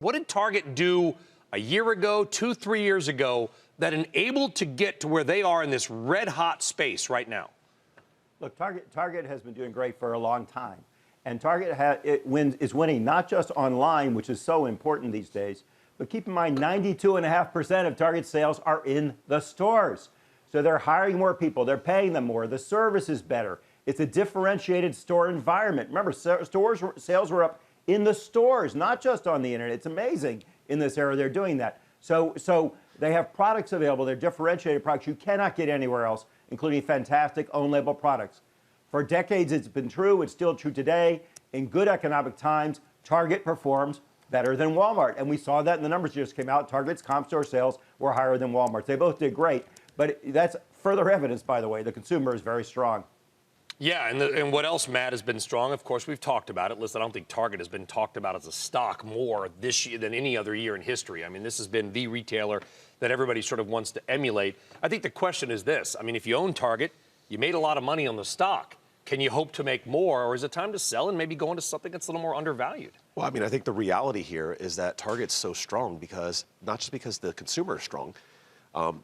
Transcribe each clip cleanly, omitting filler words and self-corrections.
What did Target do a year ago, 2-3 years ago, that enabled to get to where they are in this red-hot space right now? Look, Target has been doing great for a long time. And Target is winning not just online, which is so important these days, but keep in mind 92.5% of Target sales are in the stores. So they're hiring more people. They're paying them more. The service is better. It's a differentiated store environment. Remember, sales were up in the stores, not just on the internet. It's amazing in this era they're doing that. So they have products available. They're differentiated products you cannot get anywhere else, including fantastic own-label products. For decades, it's been true. It's still true today. In good economic times, Target performs better than Walmart. And we saw that in the numbers that just came out. Target's comp store sales were higher than Walmart's. They both did great. But that's further evidence, by the way, the consumer is very strong. Yeah, and what else, Matt, has been strong? Of course, we've talked about it. Listen, I don't think Target has been talked about as a stock more this year than any other year in history. I mean, this has been the retailer that everybody sort of wants to emulate. I think the question is this. I mean, if you own Target, you made a lot of money on the stock. Can you hope to make more, or is it time to sell and maybe go into something that's a little more undervalued? Well, I mean, I think the reality here is that Target's so strong because, not just because the consumer is strong,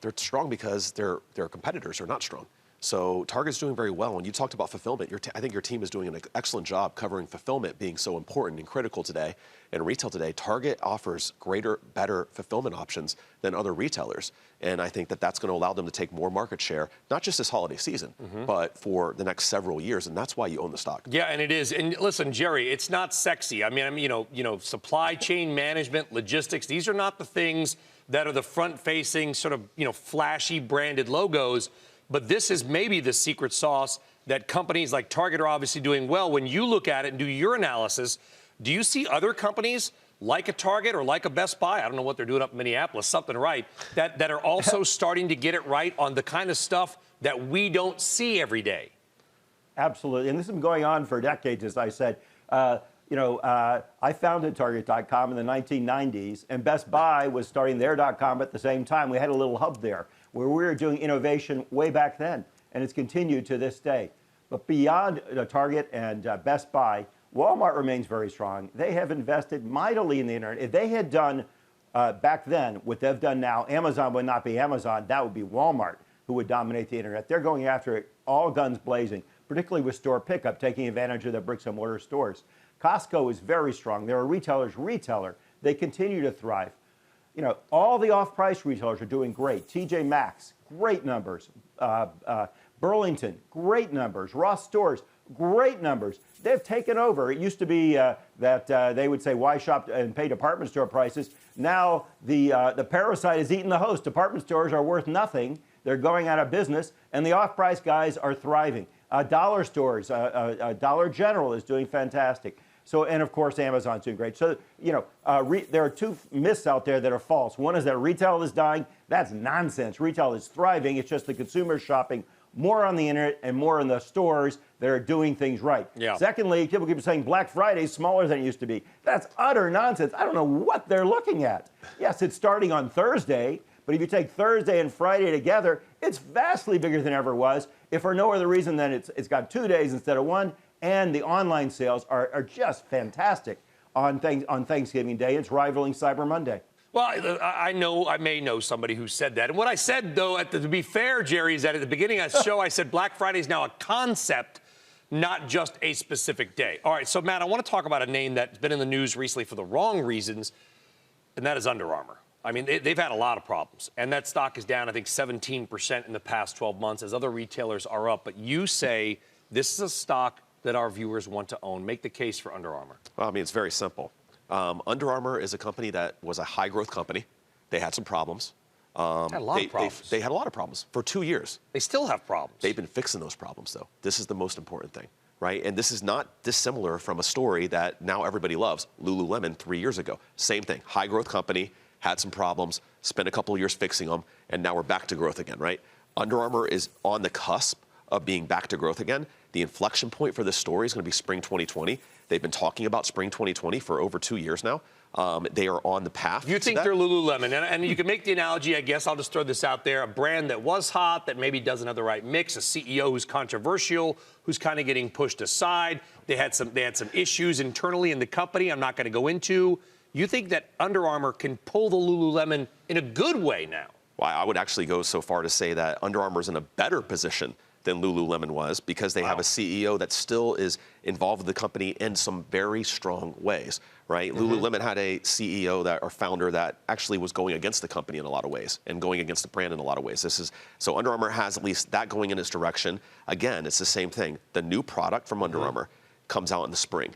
they're strong because their competitors are not strong. So Target's doing very well. And you talked about fulfillment. I think your team is doing an excellent job covering fulfillment being so important and critical today. And retail today, Target offers greater, better fulfillment options than other retailers. And I think that that's going to allow them to take more market share, not just this holiday season, but for the next several years. And that's why you own the stock. Yeah, and it is. And listen, Jerry, it's not sexy. I mean, you know, supply chain management, logistics, these are not the things that are the front-facing sort of, flashy branded logos. But this is maybe the secret sauce that companies like Target are obviously doing well. When you look at it and do your analysis, do you see other companies like a Target or like a Best Buy, I don't know what they're doing up in Minneapolis, something right, that are also starting to get it right on the kind of stuff that we don't see every day? Absolutely. And this has been going on for decades, as I said. I founded Target.com in the 1990s, and Best Buy was starting their .com at the same time. We had a little hub there where we were doing innovation way back then, and it's continued to this day. But beyond Target and Best Buy, Walmart remains very strong. They have invested mightily in the internet. If they had done back then what they've done now, Amazon would not be Amazon. That would be Walmart who would dominate the internet. They're going after it, all guns blazing, particularly with store pickup, taking advantage of the bricks and mortar stores. Costco is very strong. They're a retailer. They continue to thrive. All the off-price retailers are doing great. TJ Maxx, great numbers. Burlington, great numbers. Ross Stores, great numbers. They've taken over. It used to be that they would say, why shop and pay department store prices? Now the parasite is eating the host. Department stores are worth nothing. They're going out of business, and the off-price guys are thriving. Dollar stores, Dollar General is doing fantastic. So, and of course, Amazon's doing great. So, there are two myths out there that are false. One is that retail is dying. That's nonsense. Retail is thriving. It's just the consumer shopping more on the internet and more in the stores that are doing things right. Yeah. Secondly, people keep saying Black Friday is smaller than it used to be. That's utter nonsense. I don't know what they're looking at. Yes, it's starting on Thursday, but if you take Thursday and Friday together, it's vastly bigger than it ever was, if for no other reason than it's got 2 days instead of one. And the online sales are just fantastic on Thanksgiving Day. It's rivaling Cyber Monday. Well, I may know somebody who said that. And what I said, though, to be fair, Jerry, is that at the beginning of the show, I said Black Friday is now a concept, not just a specific day. All right, so, Matt, I want to talk about a name that's been in the news recently for the wrong reasons, and that is Under Armour. I mean, they've had a lot of problems, and that stock is down, I think, 17% in the past 12 months as other retailers are up. But you say this is a stock that our viewers want to own. Make the case for Under Armour. Well, I mean, it's very simple. Under Armour is a company that was a high-growth company. They had some problems. Had a lot of problems. They had a lot of problems for 2 years. They still have problems. They've been fixing those problems, though. This is the most important thing, right? And this is not dissimilar from a story that now everybody loves, Lululemon 3 years ago. Same thing, high-growth company, had some problems, spent a couple of years fixing them, and now we're back to growth again, right? Under Armour is on the cusp of being back to growth again. The inflection point for this story is going to be spring 2020. They've been talking about spring 2020 for over 2 years now. They are on the path. You think they're Lululemon, and you can make the analogy, I guess, I'll just throw this out there, a brand that was hot, that maybe doesn't have the right mix, a CEO who's controversial, who's kind of getting pushed aside. They had some issues internally in the company I'm not going to go into. You think that Under Armour can pull the Lululemon in a good way now? Well, I would actually go so far to say that Under Armour is in a better position than Lululemon was because they have a CEO that still is involved with the company in some very strong ways, right? Lululemon had a CEO or founder that actually was going against the company in a lot of ways and going against the brand in a lot of ways. So Under Armour has at least that going in its direction. Again, it's the same thing. The new product from Under Armour comes out in the spring.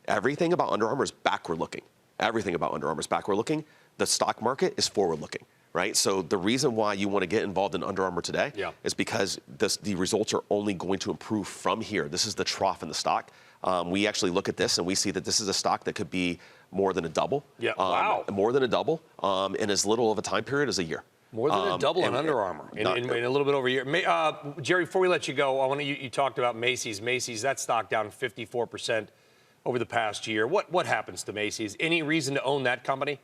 Everything about Under Armour is backward looking. Everything about Under Armour is backward looking. The stock market is forward looking. Right? So the reason why you want to get involved in Under Armour today is because the results are only going to improve from here. This is the trough in the stock. We actually look at this and we see that this is a stock that could be more than a double. Yeah. Wow. More than a double in as little of a time period as a year. More than a double on Under Armour in a little bit over a year. Jerry, before we let you go, I want you talked about Macy's. Macy's, that stock down 54% over the past year. What happens to Macy's? Any reason to own that company?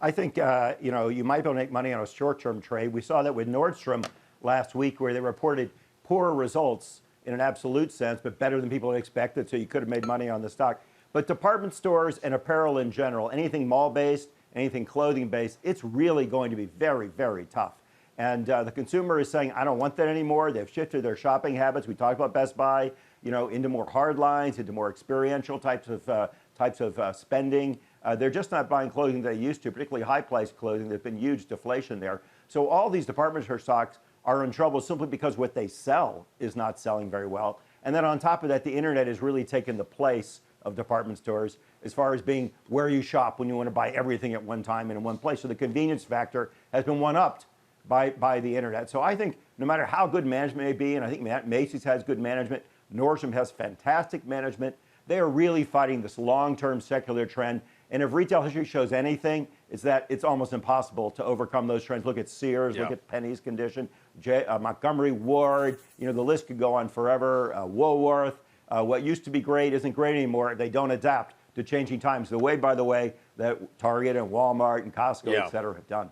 I think, you might be able to make money on a short-term trade. We saw that with Nordstrom last week where they reported poor results in an absolute sense, but better than people had expected, so you could have made money on the stock. But department stores and apparel in general, anything mall-based, anything clothing-based, it's really going to be very, very tough. And the consumer is saying, I don't want that anymore. They've shifted their shopping habits. We talked about Best Buy, into more hard lines, into more experiential types of spending. They're just not buying clothing they used to, particularly high-priced clothing. There's been huge deflation there. So all these department store stocks are in trouble simply because what they sell is not selling very well. And then on top of that, the internet has really taken the place of department stores as far as being where you shop when you want to buy everything at one time and in one place. So the convenience factor has been one-upped by the internet. So I think no matter how good management may be, and I think Macy's has good management, Nordstrom has fantastic management, they are really fighting this long-term secular trend. And if retail history shows anything, it's that it's almost impossible to overcome those trends. Look at Sears, look at Penny's condition, Montgomery Ward, the list could go on forever, Woolworth. What used to be great isn't great anymore. They don't adapt to changing times the way, by the way, that Target and Walmart and Costco, et cetera, have done.